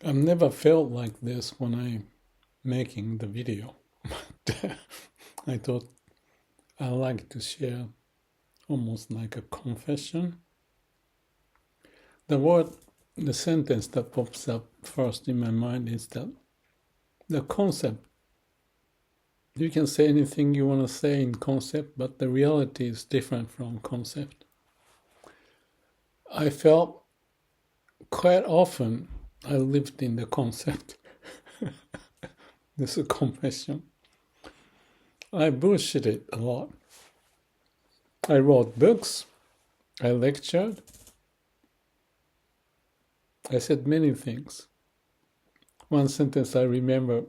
I've never felt like this when I'm making the video. But I thought I like to share almost like a confession. The sentence that pops up first in my mind is that the concept, you can say anything you want to say in concept, but the reality is different from concept. I felt quite often I lived in the concept. This is a confession. I bullshitted a lot. I wrote books. I lectured. I said many things. One sentence I remember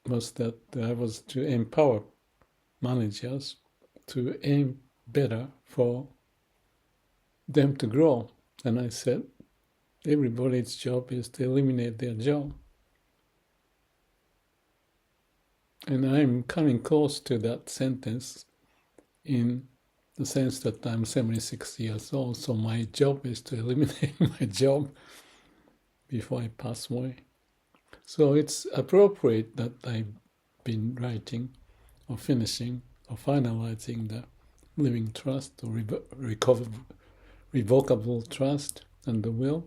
was that I was to empower managers to aim better for them to grow. And I said, everybody's job is to eliminate their job. And I'm coming close to that sentence in the sense that I'm 76 years old, so my job is to eliminate my job before I pass away. So it's appropriate that I've been writing or finishing or finalizing the living trust or revocable trust and the will.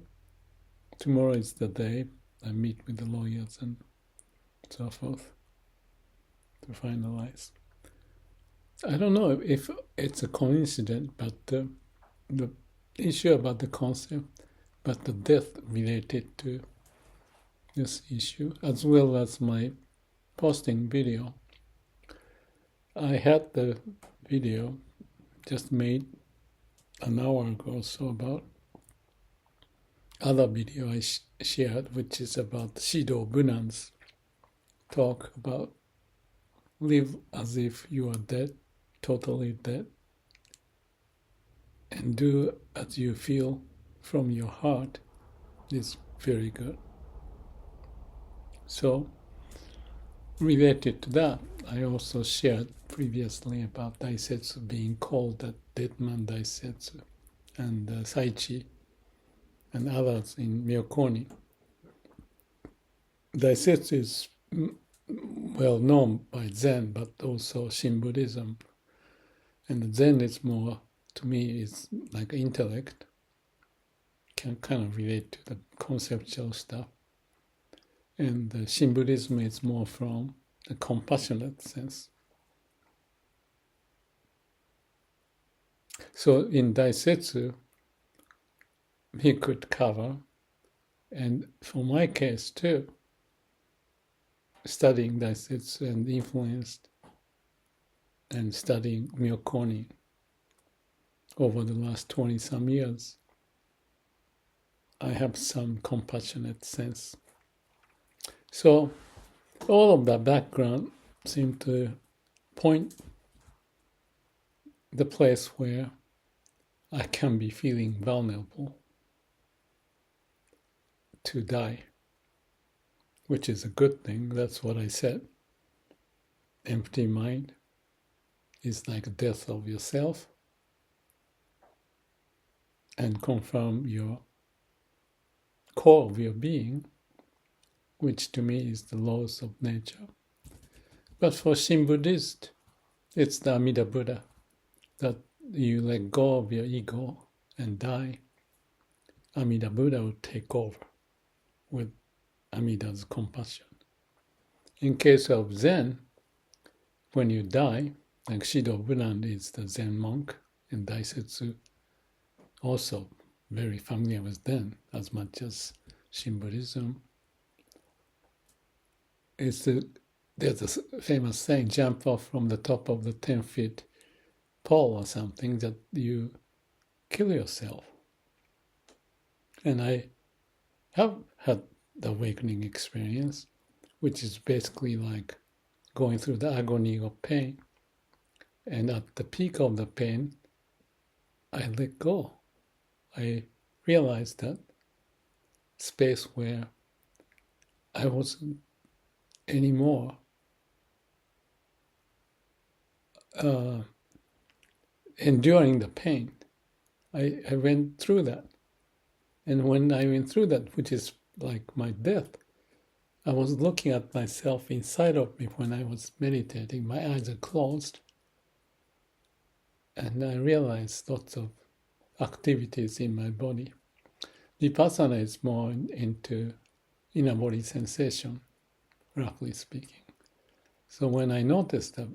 Tomorrow is the day I meet with the lawyers and so forth to finalize. I don't know if it's a coincidence, but the issue about the concept, but the death related to this issue, as well as my posting video. I had the video just made an hour ago or so about other video I shared, which is about Shido Bunan's talk about live as if you are dead, totally dead, and do as you feel from your heart is very good. So, related to that, I also shared previously about Daisetsu being called the Dead Man Daisetsu and Saichi and others in Myokoni. Daisetsu is well known by Zen, but also Shin Buddhism. And Zen is more, to me, is like intellect, can kind of relate to the conceptual stuff. And the Shin Buddhism is more from the compassionate sense. So in Daisetsu, he could cover, and for my case too, studying Daisetsu and influenced and studying Myokoni over the last 20-some years, I have some compassionate sense. So all of that background seemed to point the place where I can be feeling vulnerable to die, which is a good thing. That's what I said. Empty mind is like a death of yourself, and confirm your core of your being, which to me is the laws of nature. But for Shin Buddhist, it's the Amida Buddha, that you let go of your ego and die. Amida Buddha will take over with Amida's compassion. In case of Zen, when you die, like Shido Bunan is the Zen monk, and Daisetsu also very familiar with Zen as much as Shin Buddhism. There's a famous saying, jump off from the top of the 10-foot pole or something, that you kill yourself. And I have had the awakening experience, which is basically like going through the agony of pain. And at the peak of the pain, I let go. I realized that space where I wasn't anymore enduring the pain. I went through that. And when I went through that, which is like my death, I was looking at myself inside of me when I was meditating. My eyes are closed. And I realized lots of activities in my body. Vipassana is more into inner body sensation, roughly speaking. So when I noticed the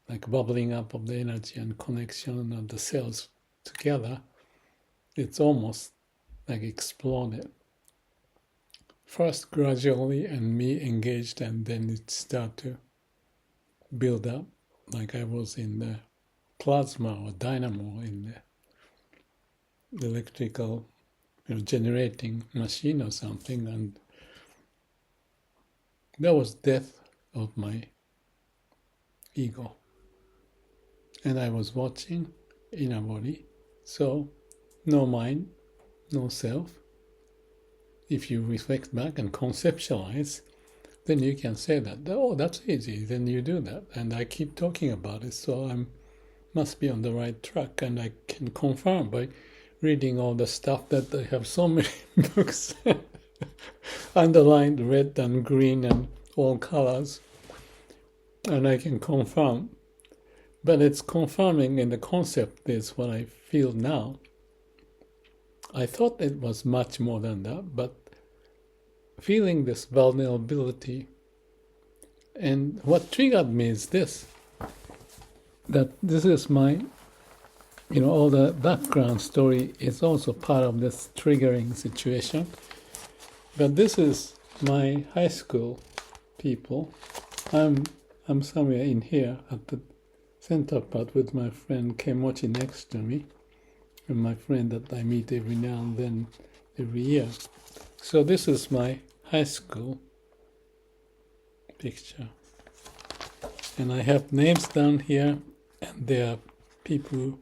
like bubbling up of the energy and connection of the cells together, it's almost like exploded. First gradually and me engaged, and then it started to build up like I was in the plasma or dynamo in the electrical generating machine or something, and that was death of my ego. And I was watching inner body, so no mind, no self. If you reflect back and conceptualize, then you can say that, oh, that's easy, then you do that. And I keep talking about it, so I must be on the right track, and I can confirm by reading all the stuff that I have so many books underlined red and green and all colors, and I can confirm. But it's confirming in the concept is what I feel now. I thought it was much more than that, but feeling this vulnerability, and what triggered me is this, that this is my, all the background story is also part of this triggering situation. But this is my high school people. I'm somewhere in here at the center part with my friend Kemochi next to me, and my friend that I meet every now and then, every year. So this is my high school picture. And I have names down here, and there are people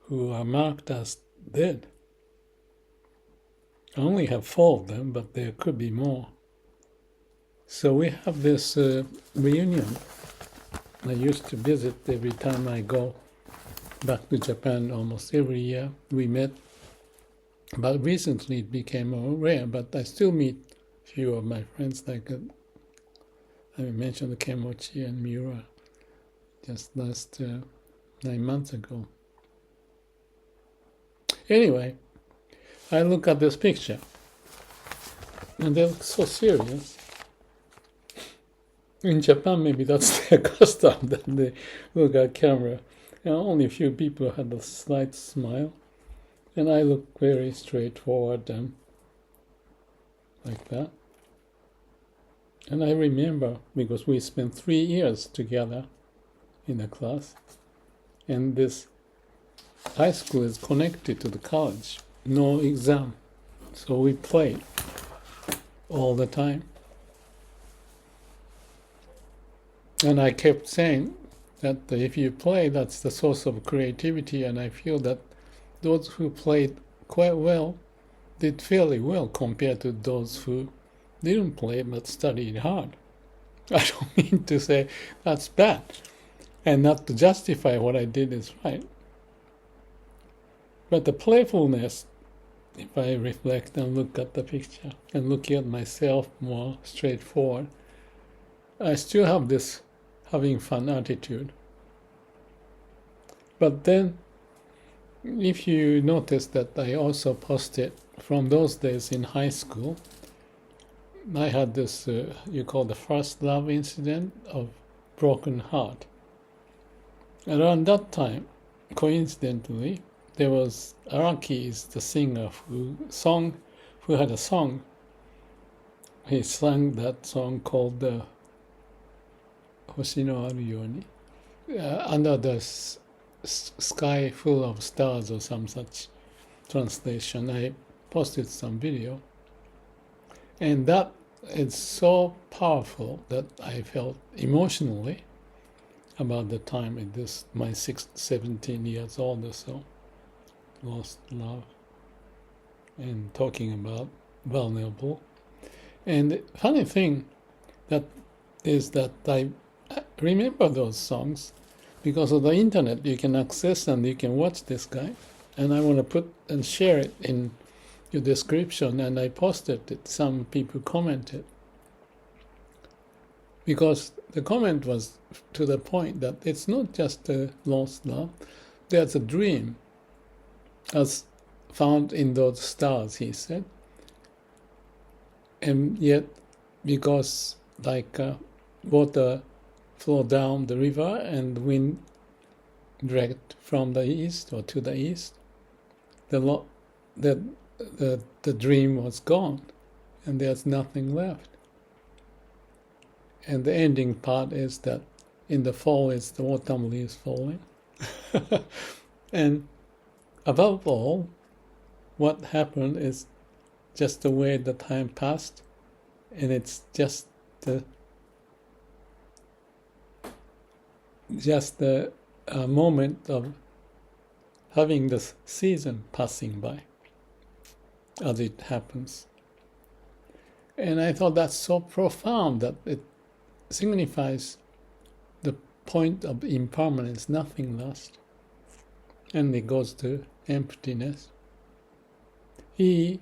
who are marked as dead. I only have 4 of them, but there could be more. So we have this reunion. I used to visit every time I go back to Japan, almost every year. We met, but recently it became more rare, but I still meet a few of my friends, like I mentioned Kemochi and Miura just last 9 months ago. Anyway, I look at this picture, and they look so serious. In Japan, maybe that's their custom, that they look at camera. And only a few people had a slight smile, and I look very straightforward and like that. And I remember, because we spent 3 years together in a class, and this high school is connected to the college, no exam, so we played all the time. And I kept saying that if you play, that's the source of creativity, and I feel that those who played quite well did fairly well compared to those who didn't play but studied hard. I don't mean to say that's bad, and not to justify what I did is right. But the playfulness, if I reflect and look at the picture and look at myself more straightforward, I still have this having fun attitude. But then, if you notice that I also posted from those days in high school, I had this, you call the first love incident of broken heart. Around that time, coincidentally, there was Araki is the singer who had a song. He sang that song called星のあるように, under the sky full of stars or some such translation. I posted some video, and that is so powerful that I felt emotionally about the time in this, my 17 years old or so, lost love, and talking about vulnerable. And the funny thing that is that I remember those songs because of the internet. You can access and you can watch this guy, and I want to put and share it in your description, and I posted it. Some people commented, Because the comment was to the point that it's not just a lost love, there's a dream as found in those stars, he said. And yet, because like water flow down the river and wind direct from the east or to the east, the dream was gone and there's nothing left. And the ending part is that in the fall is the autumn leaves falling. And above all, what happened is just the way the time passed, and it's just the moment of having this season passing by as it happens. And I thought that's so profound that it signifies the point of impermanence, nothing lost, and it goes to emptiness. He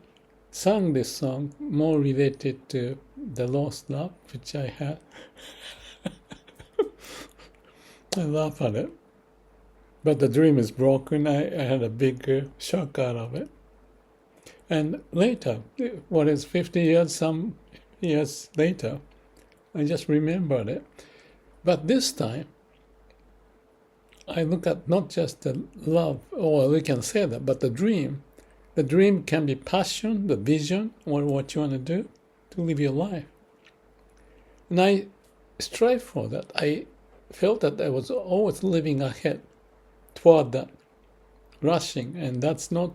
sang this song more related to the lost love, which I had. I laugh at it. But the dream is broken. I had a big shock out of it. And later, what is 50 years, some years later, I just remembered it. But this time, I look at not just the love, or we can say that, but the dream. The dream can be passion, the vision, or what you want to do to live your life. And I strive for that. I felt that I was always living ahead toward that, rushing, and that's not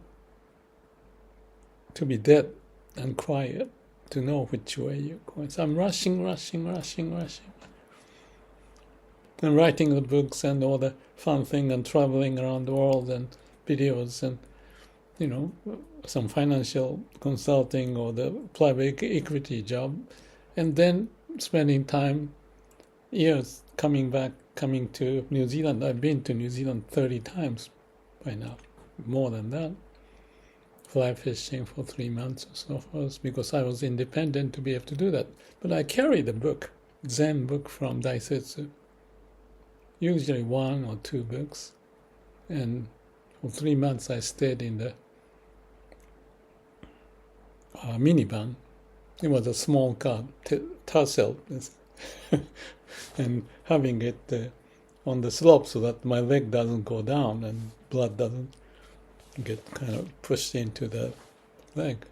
to be dead and quiet, to know which way you're going. So I'm rushing. And writing the books and all the fun thing and traveling around the world and videos and, some financial consulting or the private equity job. And then spending time, years coming to New Zealand. I've been to New Zealand 30 times by now, more than that. Fly fishing for 3 months or so forth, because I was independent to be able to do that. But I carried the book, Zen book from Daisetsu, usually 1 or 2 books. And for 3 months I stayed in the minivan. It was a small car, tassel, and having it on the slope so that my leg doesn't go down and blood doesn't get kind of pushed into the leg.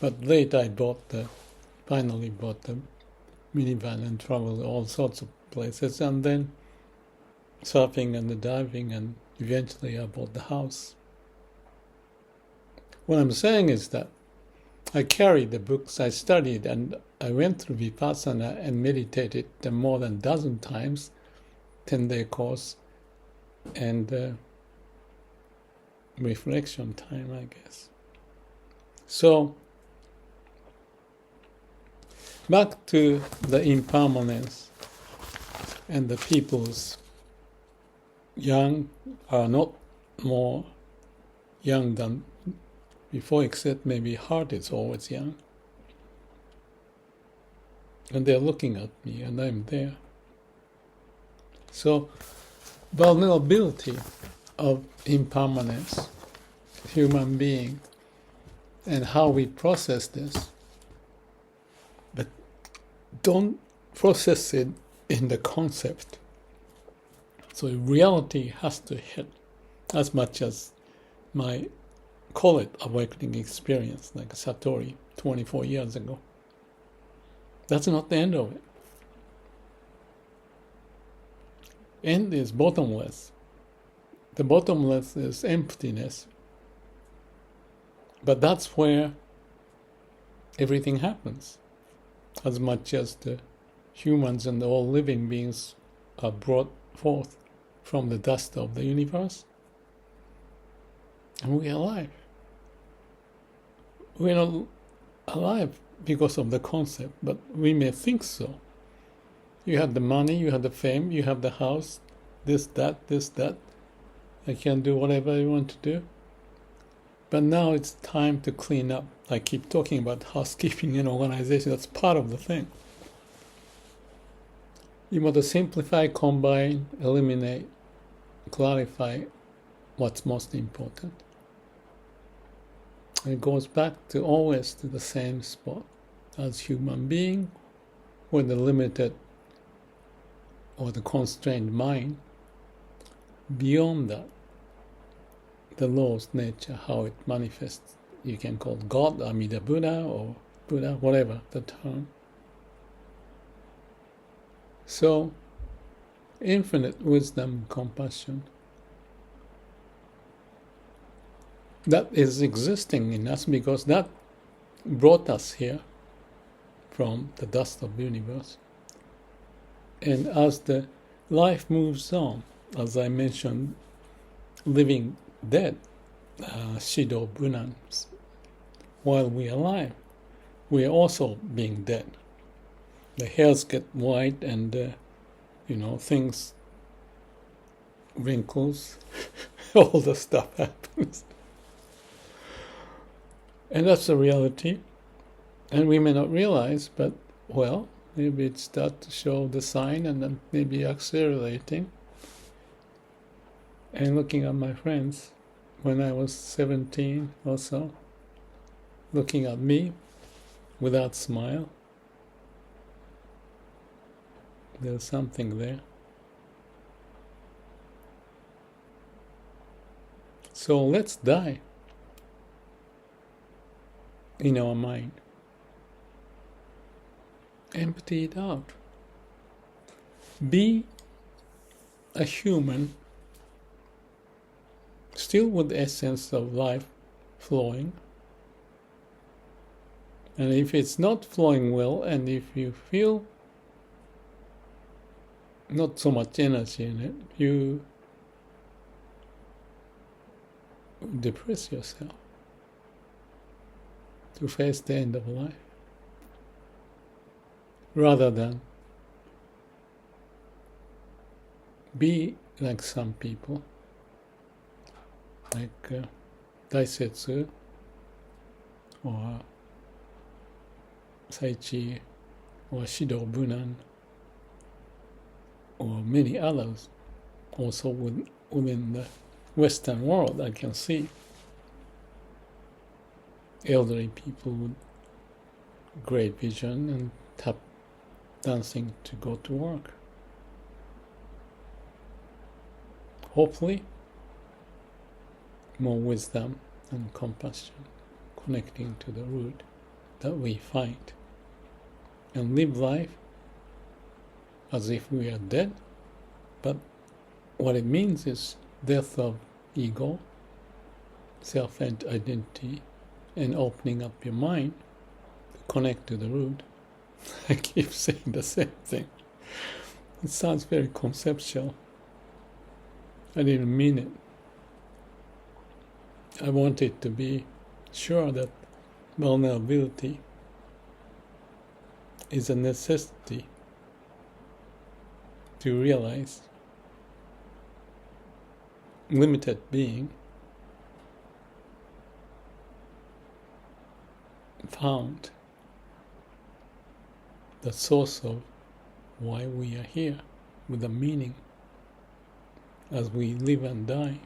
But later I finally bought the minivan and traveled all sorts of places, and then surfing and the diving, and eventually I bought the house. What I'm saying is that I carried the books, I studied, and I went through Vipassana and meditated more than a dozen times, 10-day course, and reflection time, I guess. So, back to the impermanence and the people's young are not more young than before, except maybe heart is always young. And they're looking at me and I'm there. So, vulnerability of impermanence, human being, and how we process this. But don't process it in the concept. So reality has to hit as much as my, call it, awakening experience, like Satori 24 years ago. That's not the end of it. End is bottomless. The bottomless is emptiness. But that's where everything happens. As much as the humans and all living beings are brought forth from the dust of the universe, and we are alive. We're not alive because of the concept, but we may think so. You have the money, you have the fame, you have the house, this, that. I can do whatever I want to do. But now it's time to clean up. I keep talking about housekeeping and organization. That's part of the thing. You want to simplify, combine, eliminate, clarify what's most important. And it goes back to always to the same spot. As human being, with the limited or the constrained mind, beyond that, the law's nature, how it manifests, you can call God, Amida Buddha, or Buddha, whatever the term. So, infinite wisdom, compassion, that is existing in us because that brought us here from the dust of the universe. And as the life moves on, as I mentioned, living dead, Shido Bunan, while we are alive, we are also being dead. The hairs get white and, things, wrinkles, all the stuff happens. And that's the reality. And we may not realize, but, maybe it starts to show the sign and then maybe accelerating. And looking at my friends, when I was 17 or so, looking at me without smile, there's something there. So let's die in our mind. Empty it out. Be a human, still with the essence of life flowing. And if it's not flowing well, and if you feel not so much energy in it, you depress yourself to face the end of life, rather than be like some people, like Daisetsu or Saichi or Shido Bunan or many others, also within the Western world. I can see elderly people with great vision and tap dancing to go to work. Hopefully, more wisdom and compassion, connecting to the root that we find, and live life as if we are dead, but what it means is death of ego, self-identity, and opening up your mind to connect to the root. I keep saying the same thing. It sounds very conceptual. I didn't mean it. I wanted to be sure that vulnerability is a necessity to realize limited being found the source of why we are here, with a meaning as we live and die.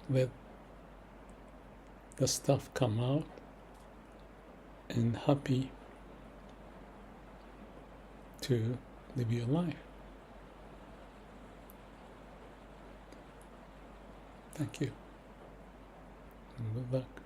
Let the stuff come out, and happy to live your life. Thank you, and good luck.